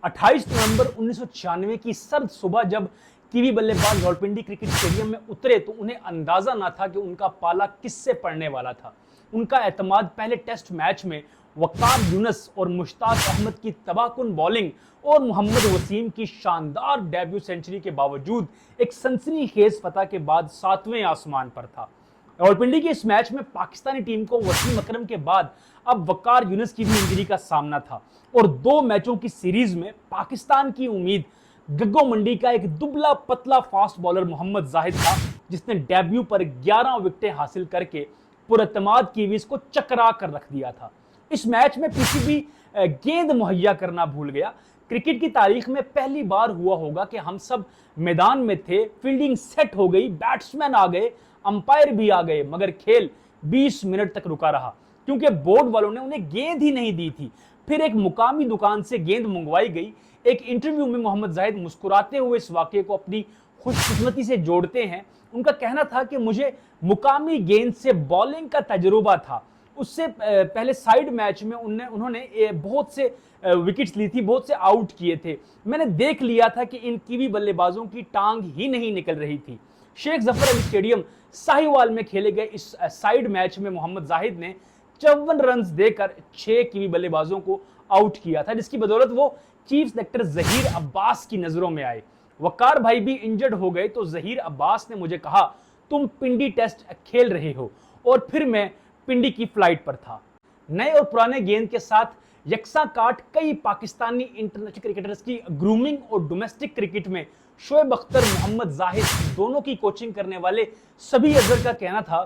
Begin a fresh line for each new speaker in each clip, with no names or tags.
28 नवंबर 1996 की सर्द सुबह जब कीवी बल्लेबाज रावलपिंडी क्रिकेट स्टेडियम में उतरे तो उन्हें अंदाजा न था कि उनका पाला किससे पड़ने वाला था। उनका एतमाद पहले टेस्ट मैच में वकार यूनुस और मुश्ताक अहमद की तबाहकुन बॉलिंग और मोहम्मद वसीम की शानदार डेब्यू सेंचुरी के बावजूद एक सनसनीखेज फतह के बाद 7वें आसमान पर था। रावलपिंडी के इस मैच में पाकिस्तानी टीम को वसीम अकरम के बाद अब वकार यूनुस की भी इंजरी का सामना था और 2 मैचों की सीरीज में पाकिस्तान की उम्मीद गग्गो मंडी का एक दुबला पतला फास्ट बॉलर मोहम्मद जाहिद था, जिसने डेब्यू पर 11 विकेटें हासिल करके पुरअतमाद कीवीज को चकरा कर रख दिया था। इस मैच में पीसीबी गेंद मुहैया करना भूल गया। क्रिकेट की तारीख में पहली बार हुआ होगा कि हम सब मैदान में थे, फील्डिंग सेट हो गई, बैट्समैन आ गए, अंपायर भी आ गए, मगर खेल 20 मिनट तक रुका रहा क्योंकि बोर्ड वालों ने उन्हें गेंद ही नहीं दी थी। फिर एक मुकामी दुकान से गेंद मंगवाई गई। एक इंटरव्यू में मोहम्मद जाहिद मुस्कुराते हुए इस वाकये को अपनी खुशकिस्मती से जोड़ते हैं। उनका कहना था कि मुझे मुकामी गेंद से बॉलिंग का तजुर्बा था। उससे पहले साइड मैच में उन्होंने बहुत से विकेट्स ली थी, बहुत से आउट किए थे। मैंने देख लिया था कि इन कीवी बल्लेबाजों की टांग ही नहीं निकल रही थी। शेख जफर अली स्टेडियम साहिवाल में खेले गए इस साइड मैच में मोहम्मद जाहिद ने 54 रन देकर 6 कीवी बल्लेबाजों को आउट किया था, जिसकी बदौलत वो चीफ सेलेक्टर जहीर अब्बास की नजरों में आए। वकार भाई भी इंजर्ड हो गए तो जहीर अब्बास ने मुझे कहा, तुम पिंडी टेस्ट खेल रहे हो, और फिर मैं पिंडी की फ्लाइट पर था। नए और पुराने गेंद के साथ यकसा काट कई पाकिस्तानी इंटरनेशनल क्रिकेटर्स की ग्रूमिंग और डोमेस्टिक क्रिकेट में शोएब अख्तर, मोहम्मद जाहिद दोनों की कोचिंग करने वाले सभी अजहर का कहना था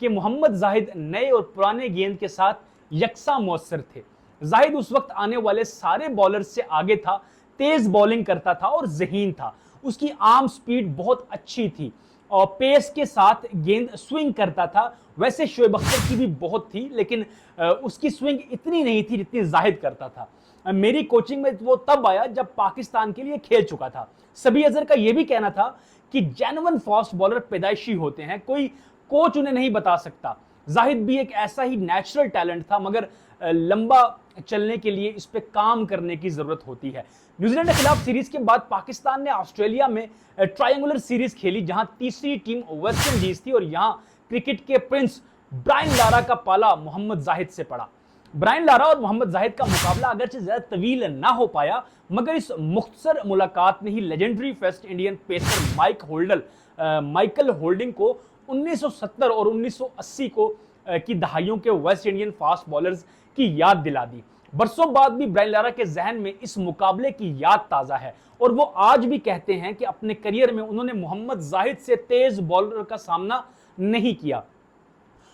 कि मोहम्मद जाहिद नए और पुराने गेंद के साथ यकसा मौसर थे। जाहिद उस वक्त आने वाले सारे बॉलर्स से आगे था, तेज बॉलिंग करता था और ज़हीन था। उसकी आर्म स्पीड बहुत अच्छी थी और पेस के साथ गेंद स्विंग करता था। वैसे शोएब अख्तर की भी बहुत थी, लेकिन उसकी स्विंग इतनी नहीं थी जितनी जाहिद करता था। मेरी कोचिंग में वो तब आया जब पाकिस्तान के लिए खेल चुका था। सभी अजहर का यह भी कहना था कि जेन्युइन फास्ट बॉलर पैदाइशी होते हैं, कोई कोच उन्हें नहीं बता सकता। जाहिद भी एक ऐसा ही नेचुरल टैलेंट था, मगर लंबा चलने के लिए इस पे काम करने की जरूरत होती है। न्यूजीलैंड के खिलाफ सीरीज के बाद पाकिस्तान ने ऑस्ट्रेलिया में ट्रायंगुलर सीरीज खेली, जहां तीसरी टीम वेस्ट इंडीज थी और यहां क्रिकेट के प्रिंस ब्रायन लारा का पाला मोहम्मद जाहिद से पड़ा। ब्रायन लारा और मोहम्मद जाहिद का मुकाबला अगरचे ज्यादा तवील ना हो पाया, मगर इस मुख्तसर मुलाकात ने ही legendary West Indian pacer Michael Holding को 1970 और 1980 की दहाइयों के वेस्ट इंडियन फास्ट बॉलर्स की याद दिला दी। बरसों बाद भी ब्रायन लारा के जहन में इस मुकाबले की याद ताज़ा है और वो आज भी कहते हैं कि अपने करियर में उन्होंने मोहम्मद जाहिद से तेज बॉलर का सामना नहीं किया।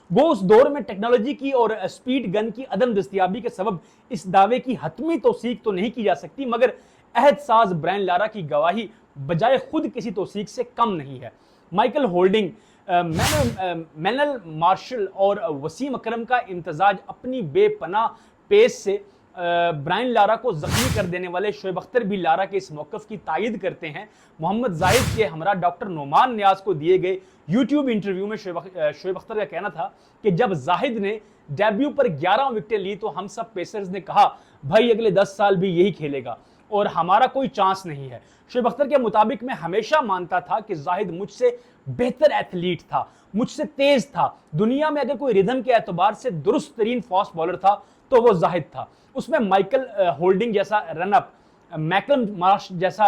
वो उस दौर में टेक्नोलॉजी की और स्पीड गन की अदम दस्तयाबी के सबब इस दावे की हतमी तौसीक तो नहीं की जा सकती, मगर अहदसाज ब्रायन लारा की गवाही बजाय खुद किसी तौसीक से कम नहीं है। माइकल होल्डिंग, मैनल मार्शल और वसीम अकरम का इम्तजाज अपनी बेपनाह पेस से ब्रायन लारा को जख्मी कर देने वाले शोएब अख्तर भी लारा के इस मौक़िफ़ की तायद करते हैं। मोहम्मद जाहिद के हमरा डॉक्टर नोमान नियाज को दिए गए यूट्यूब इंटरव्यू में शोएब अख्तर का कहना था कि जब जाहिद ने डेब्यू पर 11 विकेटें ली तो हम सब पेसर्स ने कहा, भाई अगले 10 साल भी यही खेलेगा और हमारा कोई चांस नहीं है। शोएब अख्तर के मुताबिक मैं हमेशा मानता था कि जाहिद मुझसे बेहतर एथलीट था, मुझसे तेज था। दुनिया में अगर कोई रिदम के एतबार से दुरुस्त तरीन फास्ट बॉलर था तो वो जाहिद था। उसमें माइकल होल्डिंग जैसा रनअप, मैकलम मार्श जैसा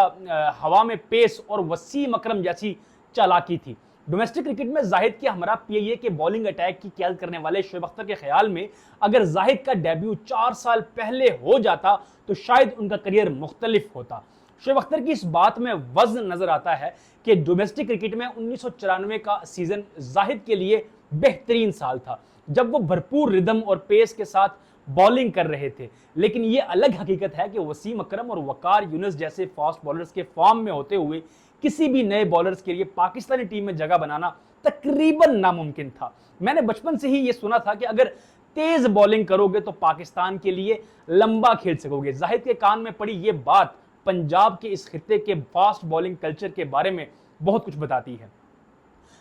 हवा में पेस और वसीम अकरम जैसी चालाकी थी। डोमेस्टिक क्रिकेट में जाहिद के हमरा पीआईए के बॉलिंग अटैक की क़यादत करने वाले शोएब अख्तर के ख्याल में अगर जाहिद का डेब्यू 4 साल पहले हो जाता तो शायद उनका करियर मुख्तलिफ होता। शोएब अख्तर की इस बात में वजन नजर आता है कि डोमेस्टिक क्रिकेट में 1994 का सीजन जाहिद के लिए बेहतरीन साल था, जब वो भरपूर रिदम और पेस के साथ बॉलिंग कर रहे थे। लेकिन ये अलग हकीकत है कि वसीम अकरम और वकार यूनुस जैसे फास्ट बॉलर्स के फॉर्म में होते हुए किसी भी नए बॉलर्स के लिए पाकिस्तानी टीम में जगह बनाना तकरीबन नामुमकिन था। मैंने बचपन से ही ये सुना था कि अगर तेज बॉलिंग करोगे तो पाकिस्तान के लिए लंबा खेल सकोगे। जाहिद के कान में पड़ी ये बात पंजाब के इस खित्ते के फास्ट बॉलिंग कल्चर के बारे में बहुत कुछ बताती है।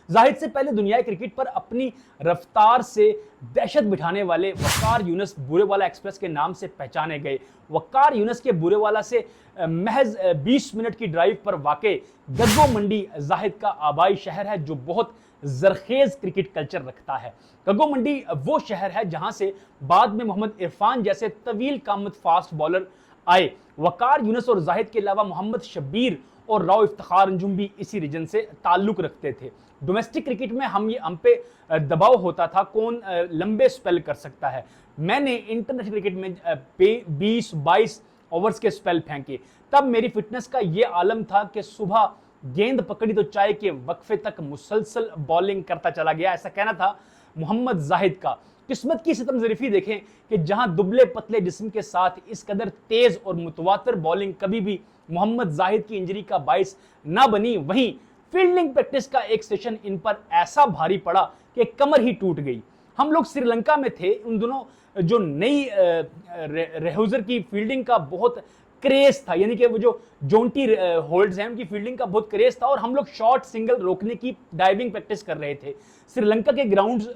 जाहिद से पहले दुनियाई क्रिकेट पर अपनी रफ्तार से दहशत बिठाने वाले वकार यूनुस बुरेवाला एक्सप्रेस के नाम से पहचाने गए। वकार यूनुस के बुरेवाला से महज 20 मिनट की ड्राइव पर वाक़े गग्गो मंडी जाहिद का आबाई शहर है जो बहुत जरखेज क्रिकेट कल्चर रखता है। गग्गो मंडी वो शहर है जहां से बाद में मोहम्मद इरफान जैसे तवील कामत फास्ट बॉलर आए। वकार यूनुस और जाहिद के अलावा मोहम्मद शब्बीर और राव इफ्तिखार अंजुम भी इसी रीजन से ताल्लुक रखते थे। डोमेस्टिक क्रिकेट में हम पे दबाव होता था कौन लंबे स्पेल कर सकता है। मैंने इंटरनेशनल क्रिकेट में 20-22 ओवर्स के स्पेल फेंके। तब मेरी फिटनेस का ये आलम था कि सुबह गेंद पकड़ी तो चाय के वक्फे तक मुसलसल बॉलिंग करता चला गया। ऐसा कहना था मोहम्मद जाहिद का। किस्मत की सितम ज़रीफी देखें कि जहां दुबले पतले जिस्म के साथ इस कदर तेज और मुतवातर बॉलिंग कभी भी मोहम्मद जाहिद की इंजरी का बाइस ना बनी, वहीं फील्डिंग प्रैक्टिस का एक सेशन इन पर ऐसा भारी पड़ा कि कमर ही टूट गई। हम लोग श्रीलंका में थे उन दोनों, जो नई रेहुजर की फील्डिंग का बहुत क्रेज था, यानी कि वो जो जोंटी होल्ड्स हैं उनकी फील्डिंग का बहुत क्रेज था और हम लोग शॉर्ट सिंगल रोकने की डाइविंग प्रैक्टिस कर रहे थे। श्रीलंका के ग्राउंड्स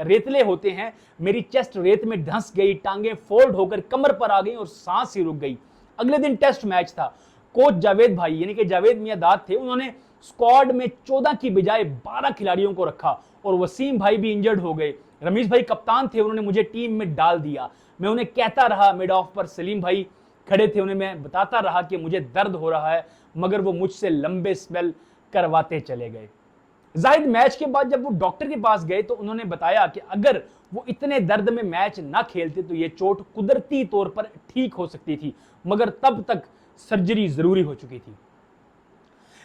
रेतले होते हैं। मेरी चेस्ट रेत में धंस गई, टांगें फोल्ड होकर कमर पर आ गई और सांस ही रुक गई। अगले दिन टेस्ट मैच था। कोच जावेद भाई यानी कि जावेद मियां दाद थे, उन्होंने स्क्वाड में 14 की बजाय 12 खिलाड़ियों को रखा और वसीम भाई भी इंजर्ड हो गए। रमीज भाई कप्तान थे, उन्होंने मुझे टीम में डाल दिया। मैं उन्हें कहता रहा मिड ऑफ पर, सलीम भाई खड़े थे, उन्हें मैं बताता रहा कि मुझे दर्द हो रहा है, मगर वो मुझसे लंबे स्पेल करवाते चले गए। जाहिद मैच के बाद जब वो डॉक्टर के पास गए तो उन्होंने बताया कि अगर वो इतने दर्द में मैच ना खेलते तो ये चोट कुदरती तौर पर ठीक हो सकती थी, मगर तब तक सर्जरी जरूरी हो चुकी थी।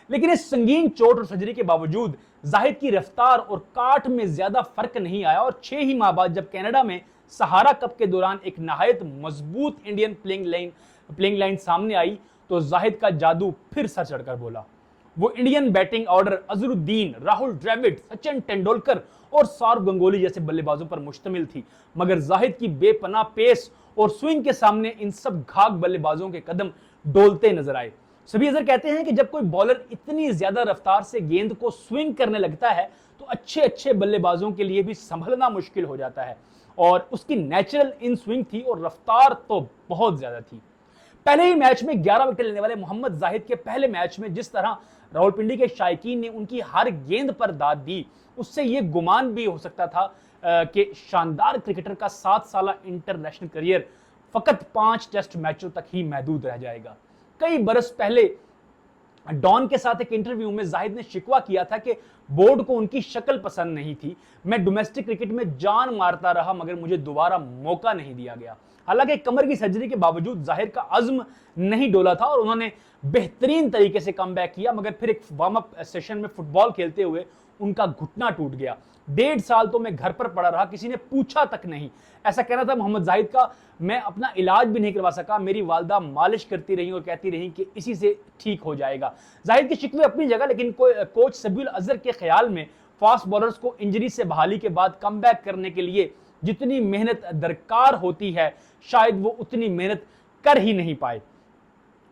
लेकिन इस संगीन चोट और सर्जरी के बावजूद जाहिद की रफ्तार और काट में ज्यादा फर्क नहीं आया और 6 ही माह बाद जब कनाडा में सहारा कप के दौरान एक नहायत मजबूत इंडियन प्लेइंग लाइन सामने आई तो जाहिद का जादू फिर सर चढ़कर बोला। वो Indian batting order Azharuddin, Rahul Dravid, Sachin Tendulkar और सौरव गंगोली जैसे बल्लेबाजों पर मुश्तमिल थी, मगर जाहिद की बेपनाह पेस और स्विंग के सामने इन सब घाक बल्लेबाजों के कदम डोलते नजर आए। सभी अजहर कहते हैं कि जब कोई बॉलर इतनी ज्यादा रफ्तार से गेंद को स्विंग करने लगता है तो अच्छे अच्छे बल्लेबाजों के लिए भी संभलना मुश्किल हो जाता है और उसकी नेचुरल इन स्विंग थी और रफ्तार तो बहुत ज्यादा थी। पहले ही मैच में 11 विकेट लेने वाले मोहम्मद जाहिद के पहले मैच में जिस तरह रावलपिंडी के शायकीन ने उनकी हर गेंद पर दाद दी, उससे यह गुमान भी हो सकता था कि शानदार क्रिकेटर का 7 साल इंटरनेशनल करियर फकत 5 टेस्ट मैचों तक ही महदूद रह जाएगा। कई बरस पहले डॉन के साथ एक इंटरव्यू में जाहिद ने शिकवा किया था कि बोर्ड को उनकी शक्ल पसंद नहीं थी। मैं डोमेस्टिक क्रिकेट में जान मारता रहा मगर मुझे दोबारा मौका नहीं दिया गया। हालांकि कमर की सर्जरी के बावजूद जाहिर का अज़्म नहीं डोला था और उन्होंने बेहतरीन तरीके से कमबैक किया, मगर फिर एक वार्म अप सेशन में फुटबॉल खेलते हुए उनका घुटना टूट गया। 1.5 साल तो मैं घर पर पड़ा रहा, किसी ने पूछा तक नहीं। ऐसा कहना था मोहम्मद जाहिद का। मैं अपना इलाज भी नहीं करवा सका। मेरी वालदा मालिश करती रही और कहती रही कि इसी से ठीक हो जाएगा। जाहिद की शिकवे अपनी जगह, लेकिन कोच सबील अजहर के ख्याल में फास्ट बॉलर्स को इंजरी से बहाली के बाद कमबैक करने के लिए जितनी मेहनत दरकार होती है शायद वो उतनी मेहनत कर ही नहीं पाए।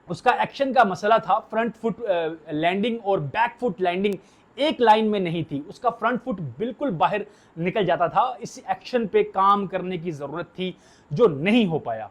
उसका एक्शन का मसला था। फ्रंट फुट लैंडिंग और बैक फुट लैंडिंग एक लाइन में नहीं थी। उसका फ्रंट फुट बिल्कुल बाहर निकल जाता था। इस एक्शन पे काम करने की जरूरत थी जो नहीं हो पाया।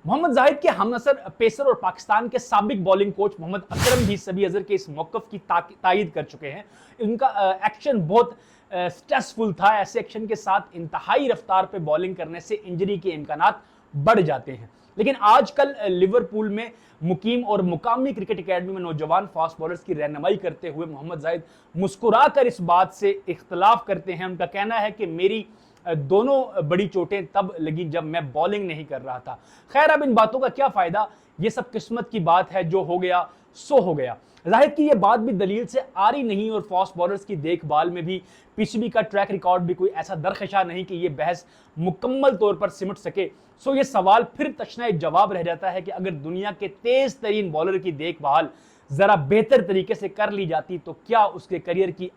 मोहम्मद जाहिद के हमनसर पेसर और पाकिस्तान के साबिक बॉलिंग कोच मोहम्मद अकरम भी सबी अजहर के इस मौकफ की तायीद कर चुके हैं। उनका एक्शन बहुत स्ट्रेसफुल था। ऐसे एक्शन के साथ इंतहाई रफ्तार पे बॉलिंग करने से इंजरी के इम्कानात बढ़ जाते हैं। लेकिन आजकल लिवरपूल में मुकीम और मुकामी क्रिकेट एकेडमी में नौजवान फास्ट बॉलर्स की रहनुमाई करते हुए मोहम्मद जाहिद मुस्कुराकर इस बात से इख्तलाफ करते हैं। उनका कहना है कि मेरी दोनों बड़ी चोटें तब लगी जब मैं बॉलिंग नहीं कर रहा था। खैर, अब इन बातों का क्या फायदा, ये सब किस्मत की बात है, जो हो गया सो हो गया। जाहिद की ये बात भी दलील से आ रही नहीं और फास्ट बॉलर्स की देखभाल में भी पीसीबी का ट्रैक रिकॉर्ड भी कोई ऐसा दरख्शां नहीं कि ये बहस मुकम्मल तौर पर सिमट सके। सो ये सवाल फिर तशनाए जवाब रह जाता है कि अगर दुनिया के तेज तरीन बॉलर की देखभाल जरा बेहतर तरीके से कर ली जाती तो क्या उसके करियर की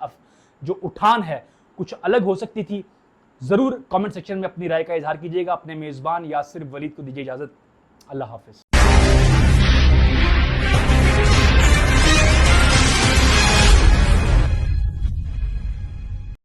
जो उठान है कुछ अलग हो सकती थी। जरूर कमेंट सेक्शन में अपनी राय का इजहार कीजिएगा। अपने मेजबान यासिर वलीद को दीजिए इजाजत। अल्लाह हाफिज।